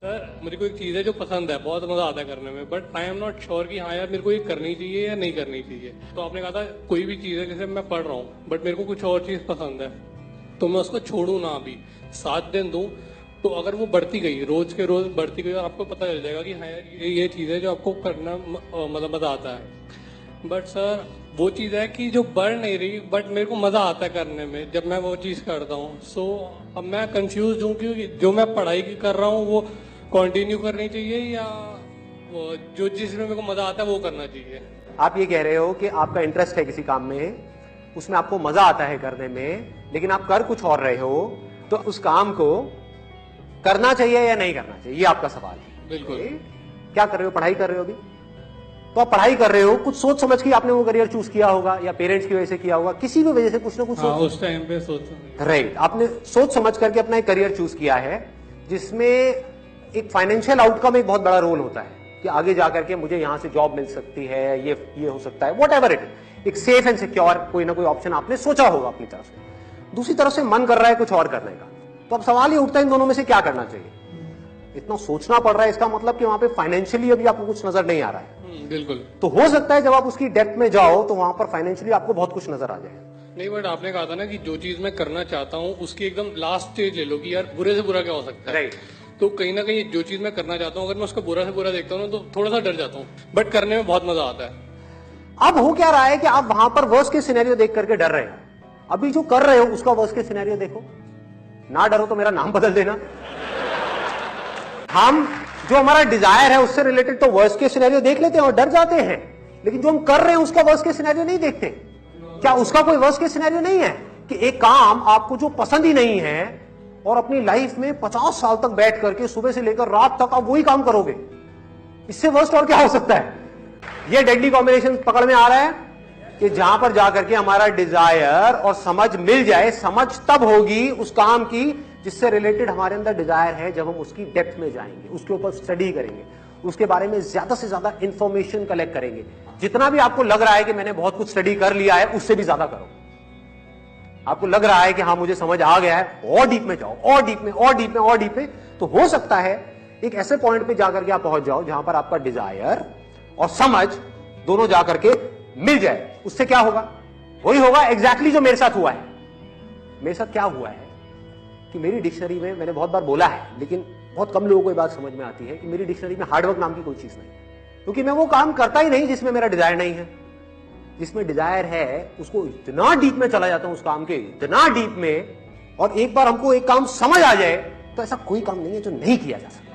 Sir मुझे कोई चीज़ है जो पसंद है, बहुत मजा आता है करने में, but I am not sure कि हाँ यार मेरे को ये करनी चाहिए या नहीं करनी चाहिए। तो आपने कहा था कोई भी चीज़ है, जैसे मैं पढ़ रहा हूँ बट मेरे को कुछ और चीज़ पसंद है, तो मैं उसको छोड़ू ना अभी 7 दिन दूं, तो अगर वो बढ़ती गई रोज के रोज बढ़ती गई और आपको पता चल जाएगा कि हाँ यार ये चीज़ है जो आपको करना मतलब मजा आता है। बट सर वो चीज़ है कि जो बढ़ नहीं रही, बट मेरे को मजा आता है करने में जब मैं वो चीज़ करता हूँ। सो अब मैं कंफ्यूज हूँ कि जो मैं पढ़ाई की कर रहा हूँ वो कंटिन्यू करनी चाहिए या वो जो जिसमें मेरे को मजा आता है वो करना चाहिए। आप ये कह रहे हो कि आपका इंटरेस्ट है किसी काम में, उसमें आपको मजा आता है करने में, लेकिन आप कर कुछ और रहे हो, तो उस काम को करना चाहिए या नहीं करना चाहिए, ये आपका सवाल है। बिल्कुल। क्या कर रहे हो? पढ़ाई कर रहे हो अभी, तो आप पढ़ाई कर रहे हो, कुछ सोच समझ के आपने वो करियर चूज किया होगा या पेरेंट्स की वजह से किया होगा, किसी भी वजह से कुछ ना कुछ हाँ, उस टाइम पे सोचा। राइट, आपने सोच समझ करके अपना एक करियर चूज किया है जिसमें एक फाइनेंशियल आउटकम एक बहुत बड़ा रोल होता है कि आगे जाकर के मुझे यहां से जॉब मिल सकती है, ये हो सकता है, वॉट एवर इट, एक सेफ एंड सिक्योर कोई ना कोई ऑप्शन आपने सोचा होगा अपनी तरफ से। दूसरी तरफ से मन कर रहा है कुछ और करने का, तो अब सवाल ये उठता है इन दोनों में से क्या करना चाहिए। इतना सोचना पड़ रहा है, इसका मतलब कि वहां पे फाइनेंशियली अभी आपको कुछ नजर नहीं आ रहा है। बिल्कुल। तो हो सकता है जब आप उसकी डेप्थ में जाओ तो वहां पर फाइनेंशियली आपको बहुत कुछ नजर आ जाए। नहीं, बट आपने कहा था ना कि जो चीज मैं करना चाहता हूँ उसकी एकदम लास्ट स्टेज ले लो कि यार बुरे से बुरा क्या हो सकता है। राइट। तो कहीं ना कहीं जो चीज मैं करना चाहता हूँ अगर मैं उसका बुरा से बुरा देखता हूँ तो थोड़ा सा डर जाता हूँ, बट करने में बहुत मजा आता है। अब हो क्या रहा है कि आप वहां पर वर्स्ट के सिनेरियो देख करके डर रहे हो, अभी जो कर रहे हो उसका वर्स्ट के सिनेरियो देखो। ना डरो तो मेरा नाम बदल देना। हम जो हमारा डिजायर है उससे रिलेटेड तो वर्स्ट के सिनेरियो देख लेते हैं और डर जाते हैं, लेकिन जो हम कर रहे हैं उसका वर्स्ट के सिनेरियो नहीं देखते। क्या उसका कोई वर्स्ट के सिनेरियो नहीं है कि एक काम आपको जो पसंद ही नहीं है और अपनी लाइफ में 50 साल तक बैठ करके सुबह से लेकर रात तक आप वही काम करोगे? इससे वर्स्ट और क्या हो सकता है? ये डेडली कॉम्बिनेशन पकड़ में आ रहा है कि जहां पर जाकर के हमारा डिजायर और समझ मिल जाए। समझ तब होगी उस काम की जिससे रिलेटेड हमारे अंदर डिजायर है, जब हम उसकी डेप्थ में जाएंगे, उसके ऊपर स्टडी करेंगे, उसके बारे में ज्यादा से ज्यादा इंफॉर्मेशन कलेक्ट करेंगे। जितना भी आपको लग रहा है कि मैंने बहुत कुछ स्टडी कर लिया है, उससे भी ज्यादा करो। आपको लग रहा है कि हाँ मुझे समझ आ गया है, और डीप में जाओ, और डीप में, और डीप में, और डीप में। तो हो सकता है एक ऐसे पॉइंट पे जाकर के आप पहुंच जाओ जहां पर आपका डिजायर और समझ दोनों जाकर के मिल जाए। उससे क्या होगा? वही होगा एग्जैक्टली जो मेरे साथ हुआ है। मेरे साथ क्या हुआ है कि मेरी डिक्शनरी में, मैंने बहुत बार बोला है लेकिन बहुत कम लोगों को ये बात समझ में आती है कि मेरी डिक्शनरी में हार्डवर्क नाम की कोई चीज नहीं, क्योंकि मैं वो काम करता ही नहीं जिसमें मेरा डिजायर नहीं है। जिसमें डिजायर है उसको इतना डीप में चला जाता हूं, उस काम के इतना डीप में, और एक बार हमको एक काम समझ आ जाए तो ऐसा कोई काम नहीं है जो नहीं किया जा सकता।